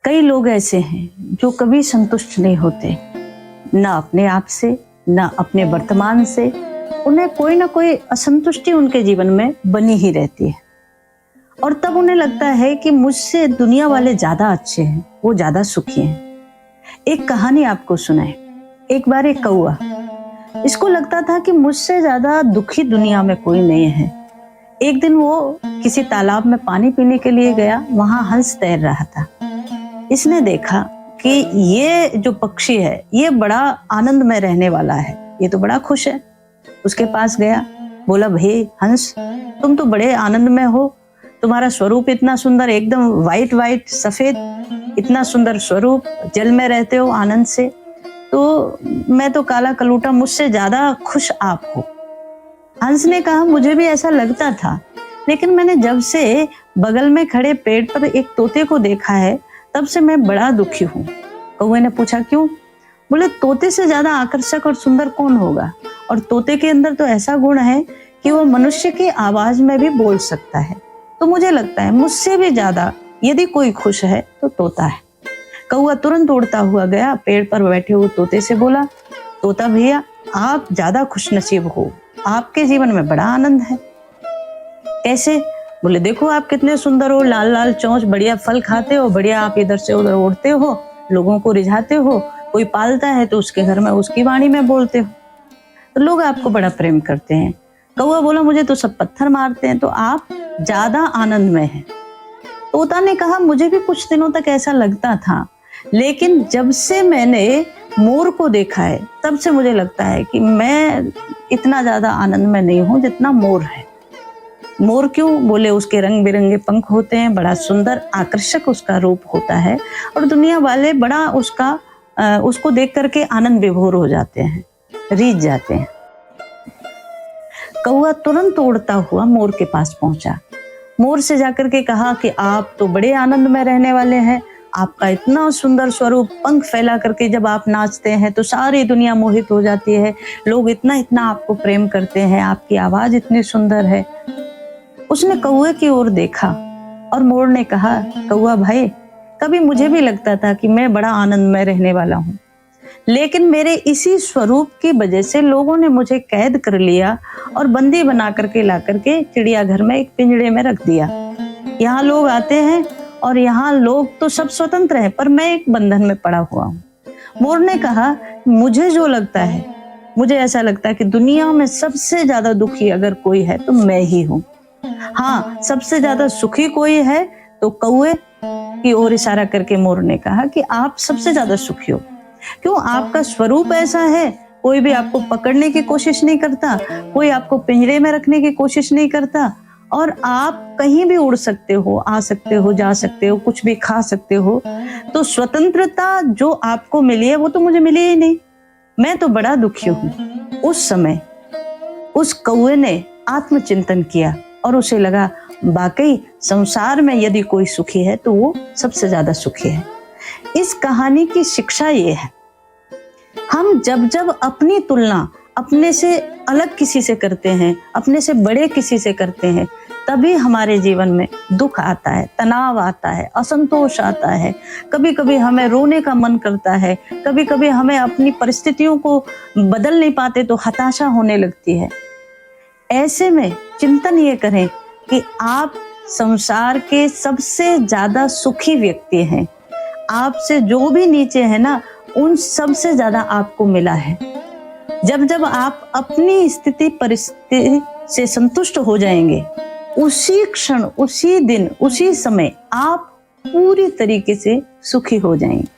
कई लोग ऐसे हैं जो कभी संतुष्ट नहीं होते, ना अपने आप से, ना अपने वर्तमान से। उन्हें कोई ना कोई असंतुष्टि उनके जीवन में बनी ही रहती है और तब उन्हें लगता है कि मुझसे दुनिया वाले ज्यादा अच्छे हैं, वो ज्यादा सुखी हैं। एक कहानी आपको सुनाए। एक बार एक कौआ, इसको लगता था कि मुझसे ज्यादा दुखी दुनिया में कोई नहीं है। एक दिन वो किसी तालाब में पानी पीने के लिए गया। वहां हंस तैर रहा था। इसने देखा कि ये जो पक्षी है ये बड़ा आनंद में रहने वाला है, ये तो बड़ा खुश है। उसके पास गया, बोला, भाई हंस, तुम तो बड़े आनंद में हो, तुम्हारा स्वरूप इतना सुंदर, एकदम वाइट वाइट सफेद, इतना सुंदर स्वरूप, जल में रहते हो आनंद से, तो मैं तो काला कलूटा, मुझसे ज्यादा खुश आप हो। हंस ने कहा, मुझे भी ऐसा लगता था, लेकिन मैंने जब से बगल में खड़े पेड़ पर एक तोते को देखा है तब से मैं बड़ा दुखी हूँ। कौवे ने पूछा, क्यों? बोले, तोते से ज्यादा आकर्षक और सुंदर कौन होगा, और तोते के अंदर तो ऐसा गुण है कि वो मनुष्य की आवाज में भी बोल सकता है। तो मुझे लगता है मुझसे भी ज्यादा यदि कोई खुश है तो तोता है। कौवा तुरंत उड़ता हुआ गया, पेड़ पर बैठे हुए तोते से बोला, तोता भैया, आप ज्यादा खुशनसीब हो, आपके जीवन में बड़ा आनंद है। कैसे? बोले, देखो आप कितने सुंदर हो, लाल लाल चोंच, बढ़िया फल खाते हो, बढ़िया आप इधर से उधर उड़ते हो, लोगों को रिझाते हो, कोई पालता है तो उसके घर में उसकी वाणी में बोलते हो, तो लोग आपको बड़ा प्रेम करते हैं। कौवा बोला, मुझे तो सब पत्थर मारते हैं, तो आप ज्यादा आनंद में हैं। तोता ने कहा, मुझे भी कुछ दिनों तक ऐसा लगता था, लेकिन जब से मैंने मोर को देखा है तब से मुझे लगता है कि मैं इतना ज्यादा आनंद में नहीं हूं जितना मोर है। मोर क्यों? बोले, उसके रंग बिरंगे पंख होते हैं, बड़ा सुंदर आकर्षक उसका रूप होता है और दुनिया वाले बड़ा उसको देख करके आनंद विभोर हो जाते हैं, रीझ जाते हैं। कौवा तुरंत उड़ता हुआ मोर के पास पहुंचा। मोर से जाकर के कहा कि आप तो बड़े आनंद में रहने वाले हैं, आपका इतना सुंदर स्वरूप, पंख फैला करके जब आप नाचते हैं तो सारी दुनिया मोहित हो जाती है, लोग इतना इतना आपको प्रेम करते हैं, आपकी आवाज इतनी सुंदर है। उसने कौवे की ओर देखा और मोर ने कहा, कौवा भाई, कभी मुझे भी लगता था कि मैं बड़ा आनंद में रहने वाला हूँ, लेकिन मेरे इसी स्वरूप की वजह से लोगों ने मुझे कैद कर लिया और बंदी बना करके ला करके चिड़ियाघर में एक पिंजड़े में रख दिया। यहाँ लोग आते हैं और यहाँ लोग तो सब स्वतंत्र हैं, पर मैं एक बंधन में पड़ा हुआ हूँ। मोर ने कहा, मुझे जो लगता है, मुझे ऐसा लगता है कि दुनिया में सबसे ज्यादा दुखी अगर कोई है तो मैं ही हूँ। हाँ, सबसे ज्यादा सुखी कोई है तो कौवे की ओर इशारा करके मोर ने कहा कि आप सबसे ज्यादा सुखी हो। क्यों? आपका स्वरूप ऐसा है, कोई भी आपको पकड़ने की कोशिश नहीं करता, कोई आपको पिंजरे में रखने की कोशिश नहीं करता, और आप कहीं भी उड़ सकते हो, आ सकते हो, जा सकते हो, कुछ भी खा सकते हो। तो स्वतंत्रता जो आपको मिली है वो तो मुझे मिली ही नहीं, मैं तो बड़ा दुखी हूँ। उस समय उस कौवे ने आत्मचिंतन किया और उसे लगा, वाकई संसार में यदि कोई सुखी है तो वो सबसे ज्यादा सुखी है। इस कहानी की शिक्षा ये है, हम जब जब अपनी तुलना अपने से अलग किसी से करते हैं, अपने से बड़े किसी से करते हैं, तभी हमारे जीवन में दुख आता है, तनाव आता है, असंतोष आता है। कभी कभी हमें रोने का मन करता है, कभी कभी हमें अपनी परिस्थितियों को बदल नहीं पाते तो हताशा होने लगती है। ऐसे में चिंतन ये करें कि आप संसार के सबसे ज्यादा सुखी व्यक्ति हैं। आपसे जो भी नीचे है ना, उन सबसे ज्यादा आपको मिला है। जब जब आप अपनी स्थिति परिस्थिति से संतुष्ट हो जाएंगे, उसी क्षण, उसी दिन, उसी समय आप पूरी तरीके से सुखी हो जाएंगे।